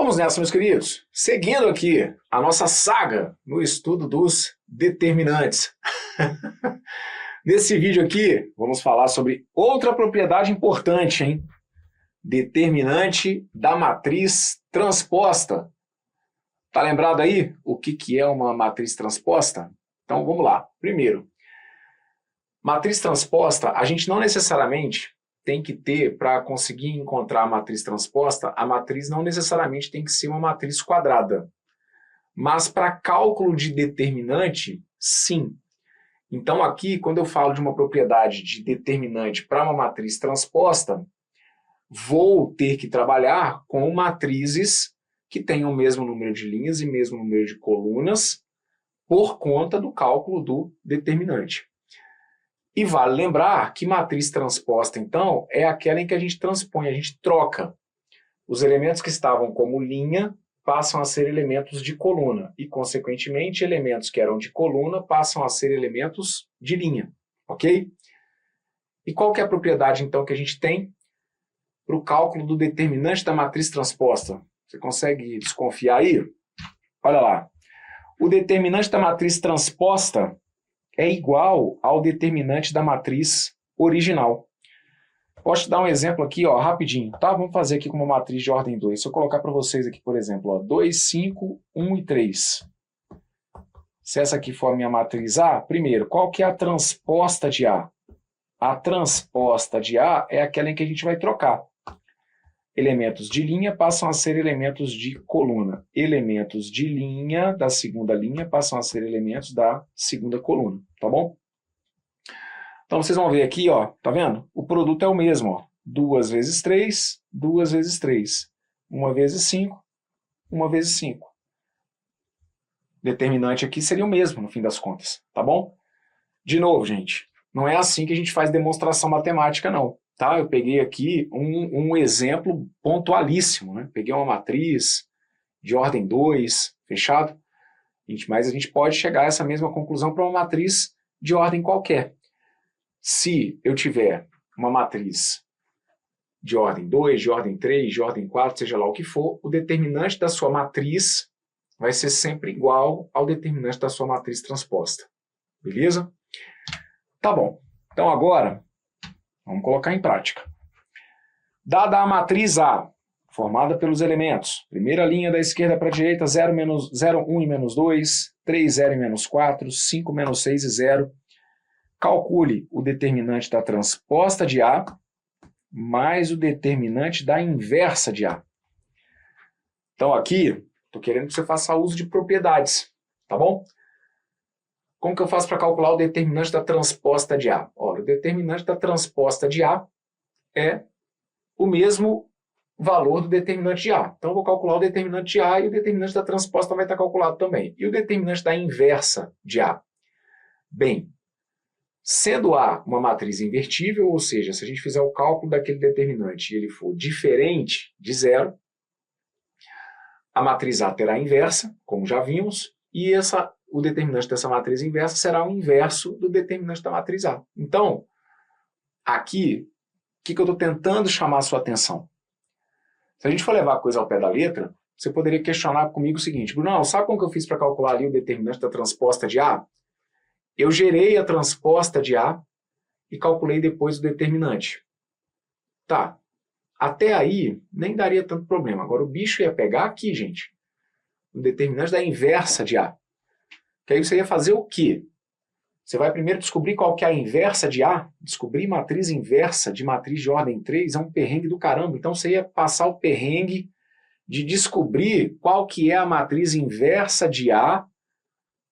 Vamos nessa, meus queridos. Seguindo aqui a nossa saga no estudo dos determinantes. Nesse vídeo aqui, vamos falar sobre outra propriedade importante, hein? Determinante da matriz transposta. Tá lembrado aí o que é uma matriz transposta? Então vamos lá. Primeiro, matriz transposta, a gente não necessariamente tem que ter, para conseguir encontrar a matriz transposta, a matriz não necessariamente tem que ser uma matriz quadrada. Mas para cálculo de determinante, sim. Então aqui, quando eu falo de uma propriedade de determinante para uma matriz transposta, vou ter que trabalhar com matrizes que tenham o mesmo número de linhas e mesmo número de colunas por conta do cálculo do determinante. E vale lembrar que matriz transposta, então, é aquela em que a gente transpõe, a gente troca. Os elementos que estavam como linha passam a ser elementos de coluna e, consequentemente, elementos que eram de coluna passam a ser elementos de linha, ok? E qual que é a propriedade, então, que a gente tem para o cálculo do determinante da matriz transposta? Você consegue desconfiar aí? Olha lá. O determinante da matriz transposta é igual ao determinante da matriz original. Posso te dar um exemplo aqui, ó, rapidinho, tá? Vamos fazer aqui com uma matriz de ordem 2. Se eu colocar para vocês aqui, por exemplo, ó, 2, 5, 1 e 3. Se essa aqui for a minha matriz A, primeiro, qual que é a transposta de A? A transposta de A é aquela em que a gente vai trocar. Elementos de linha passam a ser elementos de coluna. Elementos de linha da segunda linha passam a ser elementos da segunda coluna, tá bom? Então vocês vão ver aqui, ó, tá vendo? O produto é o mesmo, ó. 2 vezes 3, 2 vezes 3. 1 vezes 5, 1 vezes 5. Determinante aqui seria o mesmo, no fim das contas, tá bom? De novo, gente, não é assim que a gente faz demonstração matemática, não. Tá? Eu peguei aqui um exemplo pontualíssimo, né? Peguei uma matriz de ordem 2, fechado? Mas a gente pode chegar a essa mesma conclusão para uma matriz de ordem qualquer. Se eu tiver uma matriz de ordem 2, de ordem 3, de ordem 4, seja lá o que for, o determinante da sua matriz vai ser sempre igual ao determinante da sua matriz transposta. Beleza? Tá bom. Então agora, vamos colocar em prática. Dada a matriz A, formada pelos elementos, primeira linha da esquerda para a direita, 0, 1 e menos 2, 3, 0 e menos 4, 5, menos 6 e 0. Calcule o determinante da transposta de A mais o determinante da inversa de A. Então aqui, estou querendo que você faça uso de propriedades, tá bom? Como que eu faço para calcular o determinante da transposta de A? Ora, o determinante da transposta de A é o mesmo valor do determinante de A. Então, eu vou calcular o determinante de A e o determinante da transposta vai estar calculado também. E o determinante da inversa de A? Bem, sendo A uma matriz invertível, ou seja, se a gente fizer o cálculo daquele determinante e ele for diferente de 0, a matriz A terá a inversa, como já vimos, e o determinante dessa matriz inversa será o inverso do determinante da matriz A. Então, aqui, o que eu estou tentando chamar a sua atenção? Se a gente for levar a coisa ao pé da letra, você poderia questionar comigo o seguinte: Bruno, sabe como que eu fiz para calcular ali o determinante da transposta de A? Eu gerei a transposta de A e calculei depois o determinante. Tá, até aí nem daria tanto problema. Agora o bicho ia pegar aqui, gente, o determinante da inversa de A. Que aí você ia fazer o quê? Você vai primeiro descobrir qual que é a inversa de A. Descobrir matriz inversa de matriz de ordem 3 é um perrengue do caramba. Então você ia passar o perrengue de descobrir qual que é a matriz inversa de A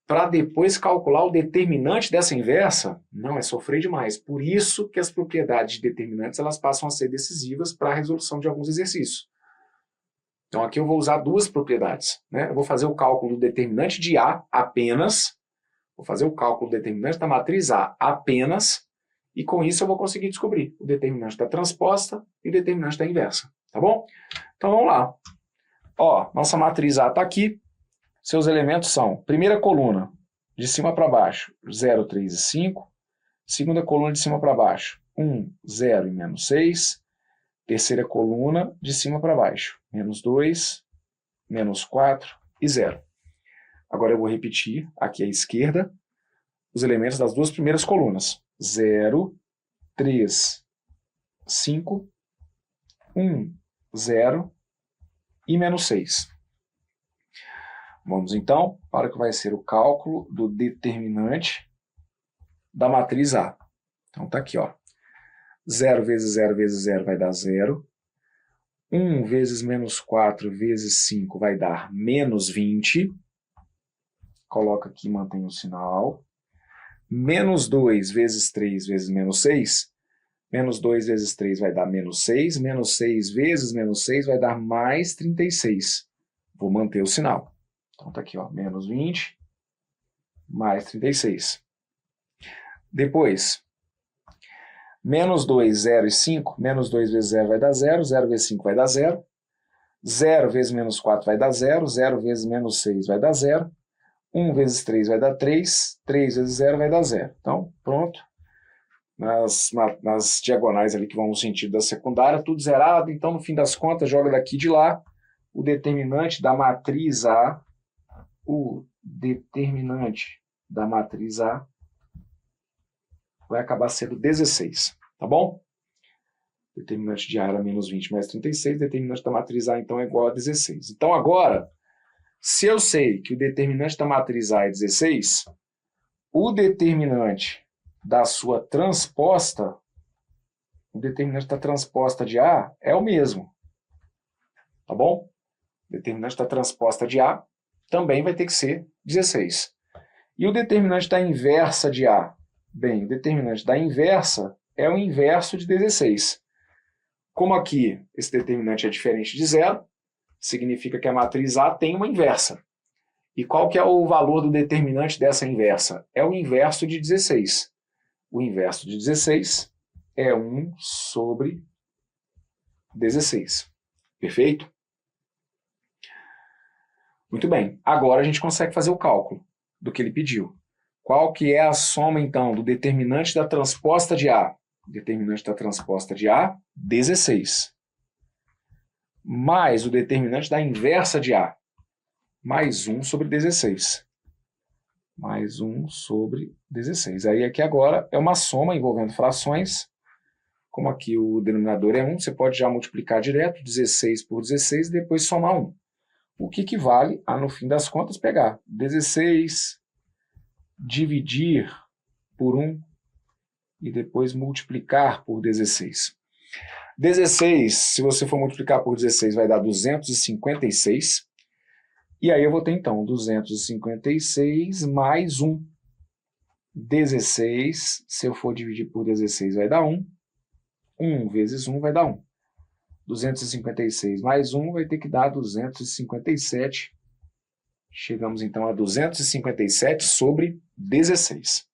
para depois calcular o determinante dessa inversa. Não, é sofrer demais. Por isso que as propriedades de determinantes elas passam a ser decisivas para a resolução de alguns exercícios. Então aqui eu vou usar duas propriedades, né? Eu vou fazer o cálculo do determinante de A apenas, vou fazer o cálculo do determinante da matriz A apenas, e com isso eu vou conseguir descobrir o determinante da transposta e o determinante da inversa, tá bom? Então vamos lá. Ó, nossa matriz A está aqui, seus elementos são, primeira coluna, de cima para baixo, 0, 3 e 5, segunda coluna de cima para baixo, 1, 0 e menos 6, terceira coluna de cima para baixo, menos 2, menos 4 e 0. Agora eu vou repetir aqui à esquerda os elementos das duas primeiras colunas. 0, 3, 5, 1, 0 e menos 6. Vamos então para o que vai ser o cálculo do determinante da matriz A. Então está aqui, ó. 0 vezes 0 vezes 0 vai dar 0. 1 vezes menos 4 vezes 5 vai dar menos 20. Coloca aqui e mantém o sinal. Menos 2 vezes 3 vezes menos 6. Menos 2 vezes 3 vai dar menos 6. Menos 6 vezes menos 6 vai dar mais 36. Vou manter o sinal. Então está aqui, ó, menos 20 mais 36. Depois, menos 2, 0 e 5. Menos 2 vezes 0 vai dar 0. 0 vezes 5 vai dar 0. 0 vezes menos 4 vai dar 0. 0 vezes menos 6 vai dar 0. 1 vezes 3 vai dar 3. 3 vezes 0 vai dar 0. Então, pronto. Nas diagonais ali que vão no sentido da secundária, tudo zerado. Então, no fim das contas, joga daqui de lá o determinante da matriz A. O determinante da matriz A vai acabar sendo 16, tá bom? Determinante de A era menos 20 mais 36, determinante da matriz A, então, é igual a 16. Então, agora, se eu sei que o determinante da matriz A é 16, o determinante da sua transposta, o determinante da transposta de A é o mesmo, tá bom? O determinante da transposta de A também vai ter que ser 16. E o determinante da inversa de A? Bem, o determinante da inversa é o inverso de 16. Como aqui esse determinante é diferente de zero, significa que a matriz A tem uma inversa. E qual que é o valor do determinante dessa inversa? É o inverso de 16. O inverso de 16 é 1 sobre 16. Perfeito? Muito bem. Agora a gente consegue fazer o cálculo do que ele pediu. Qual que é a soma, então, do determinante da transposta de A? Determinante da transposta de A, 16. Mais o determinante da inversa de A, mais 1 sobre 16. Mais 1 sobre 16. Aí aqui agora é uma soma envolvendo frações. Como aqui o denominador é 1, você pode já multiplicar direto, 16 por 16, e depois somar 1. O que equivale a, no fim das contas, pegar 16, dividir por 1 e depois multiplicar por 16. 16, se você for multiplicar por 16, vai dar 256. E aí eu vou ter, então, 256 mais 1. 16, se eu for dividir por 16, vai dar 1. 1 vezes 1 vai dar 1. 256 mais 1 vai ter que dar 257. Chegamos, então, a 257 sobre 16.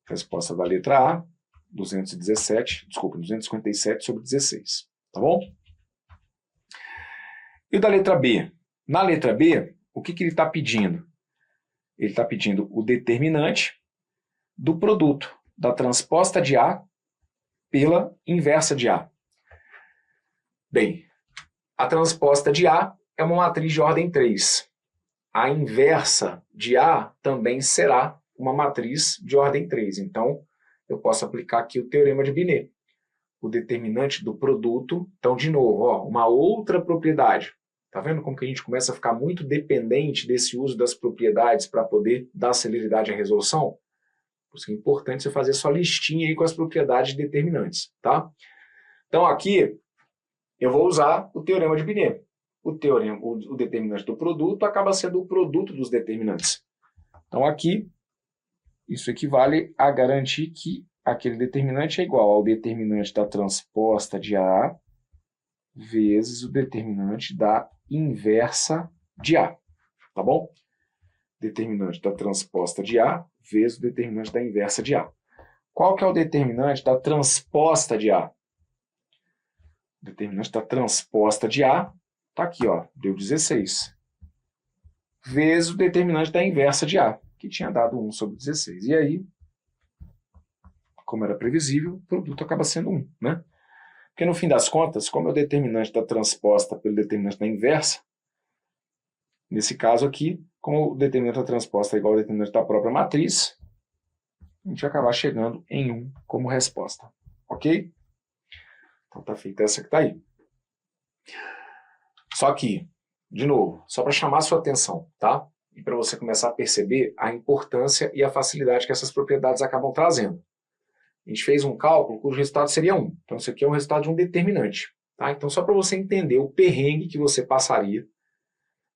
Resposta da letra A, 257 sobre 16. Tá bom? E o da letra B? Na letra B, o que ele está pedindo? Ele está pedindo o determinante do produto da transposta de A pela inversa de A. Bem, a transposta de A é uma matriz de ordem 3. A inversa de A também será uma matriz de ordem 3. Então, eu posso aplicar aqui o teorema de Binet. O determinante do produto. Então, de novo, ó, uma outra propriedade. Está vendo como que a gente começa a ficar muito dependente desse uso das propriedades para poder dar celeridade à resolução? Por isso que é importante você fazer sua listinha aí com as propriedades determinantes, tá? Então, aqui, eu vou usar o teorema de Binet. O determinante do produto acaba sendo o produto dos determinantes. Então, aqui, isso equivale a garantir que aquele determinante é igual ao determinante da transposta de A vezes o determinante da inversa de A. Tá bom? Determinante da transposta de A vezes o determinante da inversa de A. Qual que é o determinante da transposta de A? O determinante da transposta de A está aqui, ó, deu 16. Vezes o determinante da inversa de A, que tinha dado 1 sobre 16. E aí, como era previsível, o produto acaba sendo 1, né? Porque no fim das contas, como é o determinante da transposta pelo determinante da inversa, Nesse caso aqui, como o determinante da transposta é igual ao determinante da própria matriz, a gente vai acabar chegando em 1 como resposta. Ok? Então tá feita essa que está aí. Só que, de novo, só para chamar a sua atenção, tá? E para você começar a perceber a importância e a facilidade que essas propriedades acabam trazendo. A gente fez um cálculo cujo resultado seria 1. Então isso aqui é o resultado de um determinante. Tá? Então só para você entender o perrengue que você passaria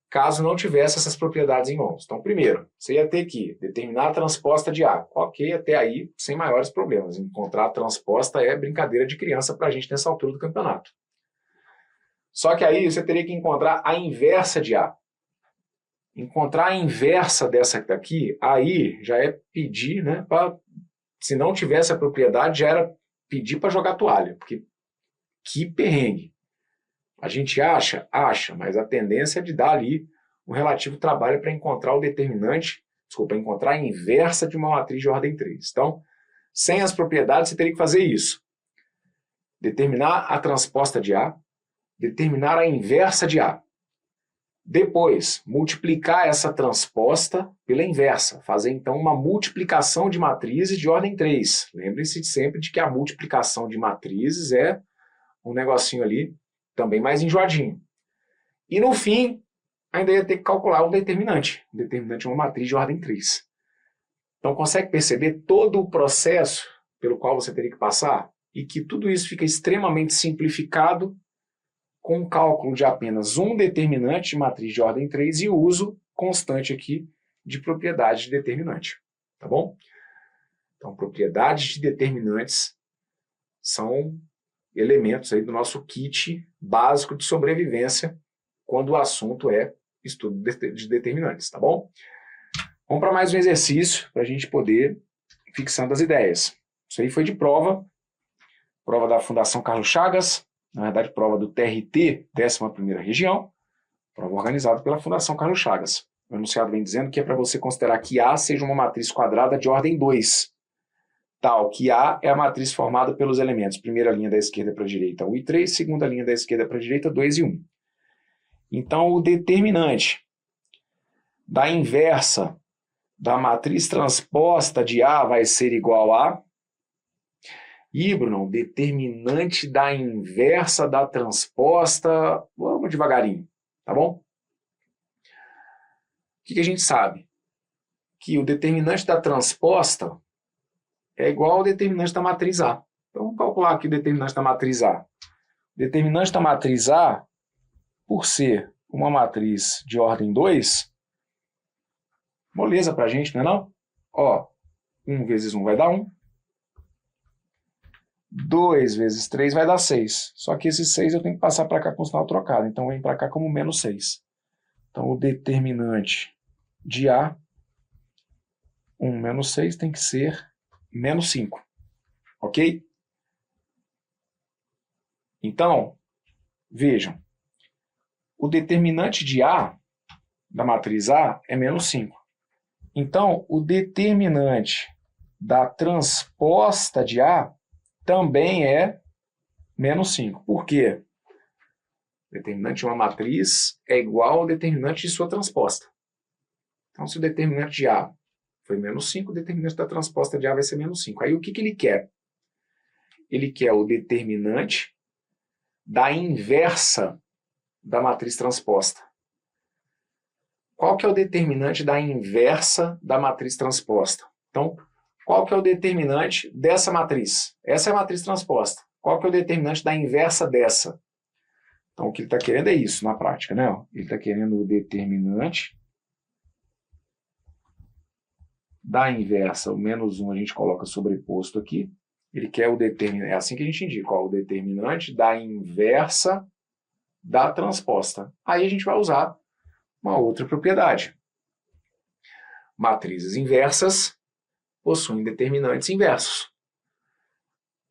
caso não tivesse essas propriedades em mãos. Então primeiro, você ia ter que determinar a transposta de A. Ok, até aí sem maiores problemas. Encontrar a transposta é brincadeira de criança para a gente nessa altura do campeonato. Só que aí você teria que encontrar a inversa de A. Encontrar a inversa dessa daqui, aí já é pedir, né, se não tivesse a propriedade, já era pedir para jogar toalha, porque que perrengue. A gente acha, mas a tendência é de dar ali um relativo trabalho para encontrar o determinante, encontrar a inversa de uma matriz de ordem 3. Então, sem as propriedades, você teria que fazer isso. Determinar a transposta de A, determinar a inversa de A. Depois, multiplicar essa transposta pela inversa. Fazer, então, uma multiplicação de matrizes de ordem 3. Lembrem-se sempre de que a multiplicação de matrizes é um negocinho ali também mais enjoadinho. E, no fim, ainda ia ter que calcular o determinante. O determinante é uma matriz de ordem 3. Então, consegue perceber todo o processo pelo qual você teria que passar? E que tudo isso fica extremamente simplificado com o cálculo de apenas um determinante de matriz de ordem 3 e o uso constante aqui de propriedades de determinante. Tá bom? Então, propriedades de determinantes são elementos aí do nosso kit básico de sobrevivência quando o assunto é estudo de determinantes, tá bom? Vamos para mais um exercício para a gente poder fixando as ideias. Isso aí foi de prova da Fundação Carlos Chagas, na verdade, prova do TRT, 11ª Região, prova organizada pela Fundação Carlos Chagas. O enunciado vem dizendo que é para você considerar que A seja uma matriz quadrada de ordem 2, tal que A é a matriz formada pelos elementos, primeira linha da esquerda para a direita, 1 e 3, segunda linha da esquerda para a direita, 2 e 1. Então, o determinante da inversa da matriz transposta de A vai ser igual a... E, Bruno, o determinante da inversa da transposta... Vamos devagarinho, tá bom? O que a gente sabe? Que o determinante da transposta é igual ao determinante da matriz A. Então, vamos calcular aqui o determinante da matriz A. O determinante da matriz A, por ser uma matriz de ordem 2, moleza para a gente, não é não? Ó, 1 vezes 1 vai dar 1. 2 vezes 3 vai dar 6. Só que esse 6 eu tenho que passar para cá com o sinal trocado. Então, vem para cá como menos 6. Então, o determinante de A, 1 menos 6, tem que ser menos 5. Ok? Então, vejam. O determinante de A, da matriz A, é menos 5. Então, o determinante da transposta de A também é menos 5. Por quê? O determinante de uma matriz é igual ao determinante de sua transposta. Então, se o determinante de A foi menos 5, o determinante da transposta de A vai ser menos 5. Aí, o que ele quer? Ele quer o determinante da inversa da matriz transposta. Qual que é o determinante da inversa da matriz transposta? Então, qual que é o determinante dessa matriz? Essa é a matriz transposta. Qual que é o determinante da inversa dessa? Então, o que ele está querendo é isso na prática, né? Ele está querendo o determinante da inversa. O menos 1 a gente coloca sobreposto aqui. Ele quer o determinante, é assim que a gente indica, ó, o determinante da inversa da transposta. Aí a gente vai usar uma outra propriedade. Matrizes inversas possuem determinantes inversos.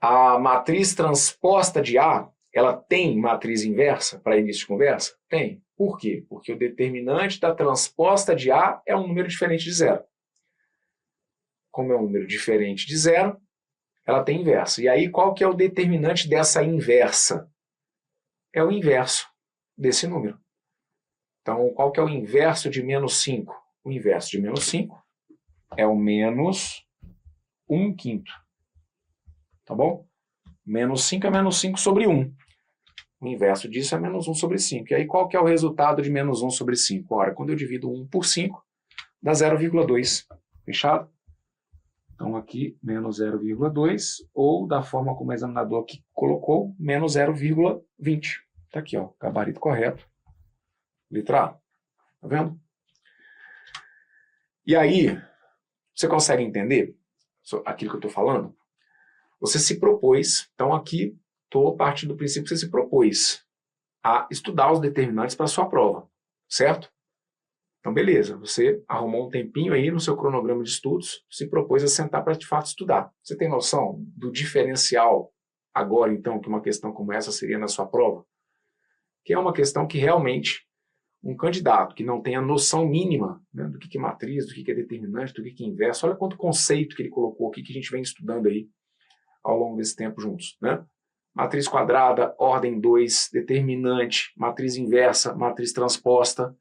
A matriz transposta de A, ela tem matriz inversa para início de conversa? Tem. Por quê? Porque o determinante da transposta de A é um número diferente de 0. Como é um número diferente de 0, ela tem inverso. E aí, qual que é o determinante dessa inversa? É o inverso desse número. Então, qual que é o inverso de menos 5? O inverso de menos 5 é o menos 1/5. Tá bom? Menos 5 é menos 5 sobre 1. O inverso disso é menos 1 sobre 5. E aí, qual que é o resultado de menos 1 sobre 5? Ora, quando eu divido 1 por 5, dá 0,2. Fechado? Então, aqui, menos 0,2, ou da forma como o examinador aqui colocou, menos 0,20. Está aqui, ó, gabarito correto. Letra A. Tá vendo? E aí, você consegue entender aquilo que eu estou falando? Você se propôs, então aqui estou partindo do princípio que você se propôs a estudar os determinantes para a sua prova, certo? Então, beleza, você arrumou um tempinho aí no seu cronograma de estudos, se propôs a sentar para de fato estudar. Você tem noção do diferencial agora, então, que uma questão como essa seria na sua prova? Que é uma questão que realmente um candidato que não tem a noção mínima, né, do que é matriz, do que é determinante, do que é inverso, olha quanto conceito que ele colocou aqui que a gente vem estudando aí ao longo desse tempo juntos, né? Matriz quadrada, ordem 2, determinante, matriz inversa, matriz transposta.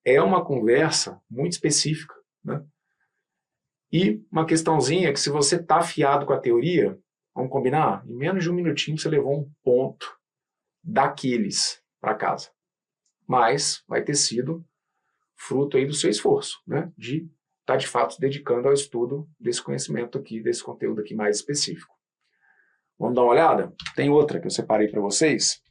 É uma conversa muito específica, né? E uma questãozinha que, se você está afiado com a teoria, vamos combinar? Em menos de um minutinho você levou um ponto daqueles para casa. Mas vai ter sido fruto aí do seu esforço, né? De estar de fato se dedicando ao estudo desse conhecimento aqui, desse conteúdo aqui mais específico. Vamos dar uma olhada? Tem outra que eu separei para vocês.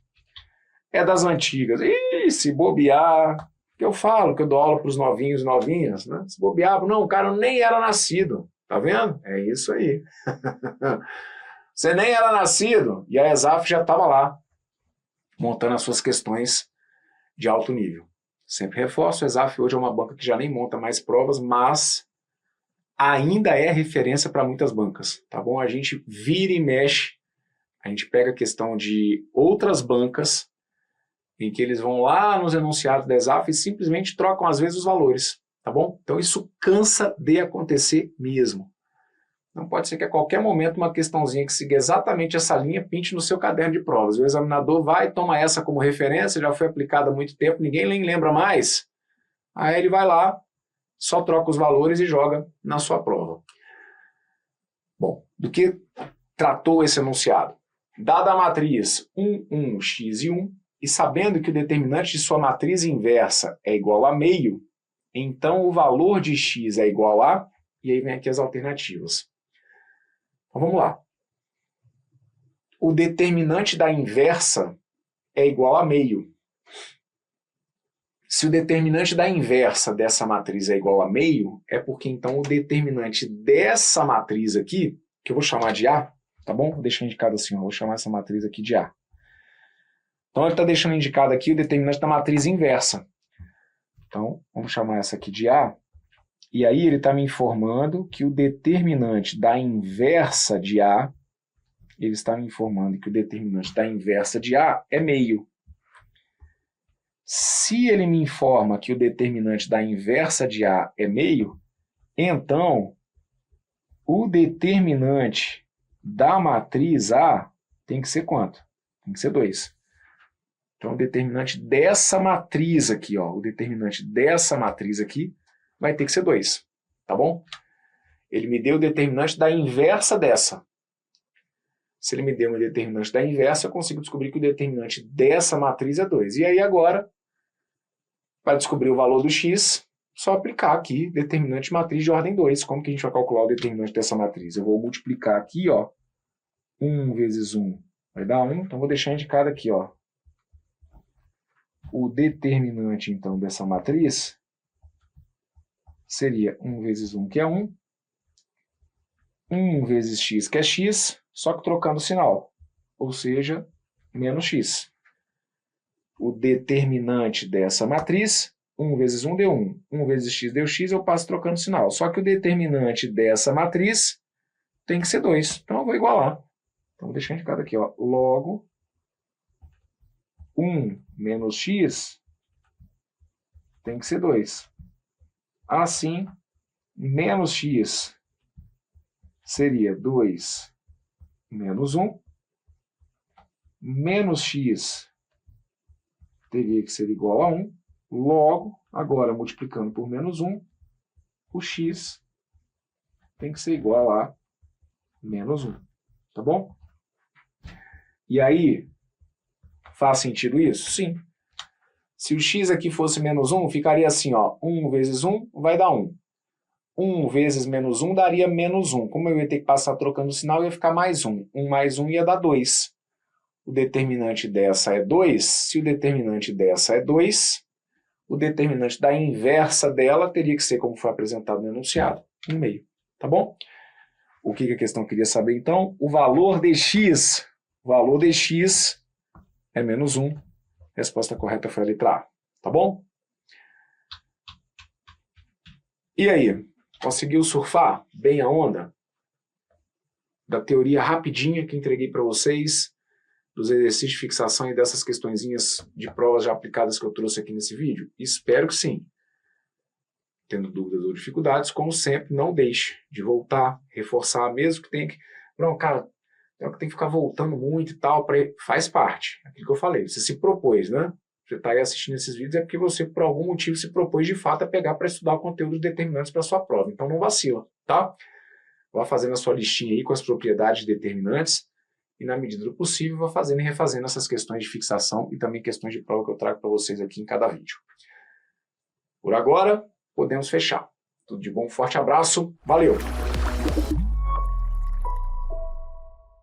É das antigas. E se bobear, que eu falo, que eu dou aula para os novinhos e novinhas, né? Se bobear, não, o cara nem era nascido. Tá vendo? É isso aí. Você nem era nascido e a Exaf já estava lá, montando as suas questões de alto nível. Sempre reforço, a Exaf hoje é uma banca que já nem monta mais provas, mas ainda é referência para muitas bancas, tá bom? A gente vira e mexe, a gente pega a questão de outras bancas, em que eles vão lá nos enunciados da Exaf e simplesmente trocam às vezes os valores, tá bom? Então isso cansa de acontecer mesmo. Não pode ser que a qualquer momento uma questãozinha que siga exatamente essa linha pinte no seu caderno de provas. O examinador vai, toma essa como referência, já foi aplicada há muito tempo, ninguém nem lembra mais. Aí ele vai lá, só troca os valores e joga na sua prova. Bom, do que tratou esse enunciado? Dada a matriz 1, 1, x e 1, e sabendo que o determinante de sua matriz inversa é igual a meio, então o valor de x é igual a... E aí vem aqui as alternativas. Então vamos lá. O determinante da inversa é igual a meio. Se o determinante da inversa dessa matriz é igual a meio, é porque então o determinante dessa matriz aqui, que eu vou chamar de A, tá bom? Vou deixar indicado assim, ó, vou chamar essa matriz aqui de A. Então ele está deixando indicado aqui o determinante da matriz inversa. Então vamos chamar essa aqui de A. E aí ele está me informando que o determinante da inversa de A, ele está me informando que o determinante da inversa de A é meio. Se ele me informa que o determinante da inversa de A é meio, então o determinante da matriz A tem que ser quanto? Tem que ser 2. Então o determinante dessa matriz aqui, ó, o determinante dessa matriz aqui vai ter que ser 2, tá bom? Ele me deu o determinante da inversa dessa. Se ele me deu um determinante da inversa, eu consigo descobrir que o determinante dessa matriz é 2. E aí agora, para descobrir o valor do x, só aplicar aqui determinante de matriz de ordem 2. Como que a gente vai calcular o determinante dessa matriz? Eu vou multiplicar aqui, ó, 1 vezes 1 vai dar 1, então vou deixar indicado aqui, ó, o determinante, então, dessa matriz seria 1 vezes 1, que é 1, 1 vezes x, que é x, só que trocando o sinal, ou seja, menos x. O determinante dessa matriz, 1 vezes 1 deu 1, 1 vezes x deu x, eu passo trocando o sinal. Só que o determinante dessa matriz tem que ser 2, então eu vou igualar. Então vou deixar indicado aqui, ó, logo 1 menos x tem que ser 2. Assim, menos x seria 2 menos 1, menos x teria que ser igual a 1, Logo, agora multiplicando por menos 1, o x tem que ser igual a menos 1. Tá bom? E aí, faz sentido isso? Sim. Se o x aqui fosse menos 1, ficaria assim, ó, 1 vezes 1 vai dar 1. 1 vezes menos 1 daria menos 1. Como eu ia ter que passar trocando o sinal, ia ficar mais 1. 1 mais 1 ia dar 2. O determinante dessa é 2. Se o determinante dessa é 2, o determinante da inversa dela teria que ser, como foi apresentado no enunciado, 1/2. Tá bom? O que a questão queria saber, então? O valor de x. O valor de x é menos 1. A resposta correta foi a letra A. Tá bom? E aí? Conseguiu surfar bem a onda? Da teoria rapidinha que entreguei para vocês, dos exercícios de fixação e dessas questõezinhas de provas já aplicadas que eu trouxe aqui nesse vídeo? Espero que sim. Tendo dúvidas ou dificuldades, como sempre, não deixe de voltar, reforçar, mesmo que tenha que... Não, cara, tem que ficar voltando muito e tal, faz parte. Aquilo que eu falei, você se propôs, né? Você está aí assistindo esses vídeos é porque você, por algum motivo, se propôs de fato a pegar para estudar o conteúdo determinantes para a sua prova. Então não vacila, tá? Vá fazendo a sua listinha aí com as propriedades determinantes e, na medida do possível, vá fazendo e refazendo essas questões de fixação e também questões de prova que eu trago para vocês aqui em cada vídeo. Por agora, podemos fechar. Tudo de bom, forte abraço, valeu!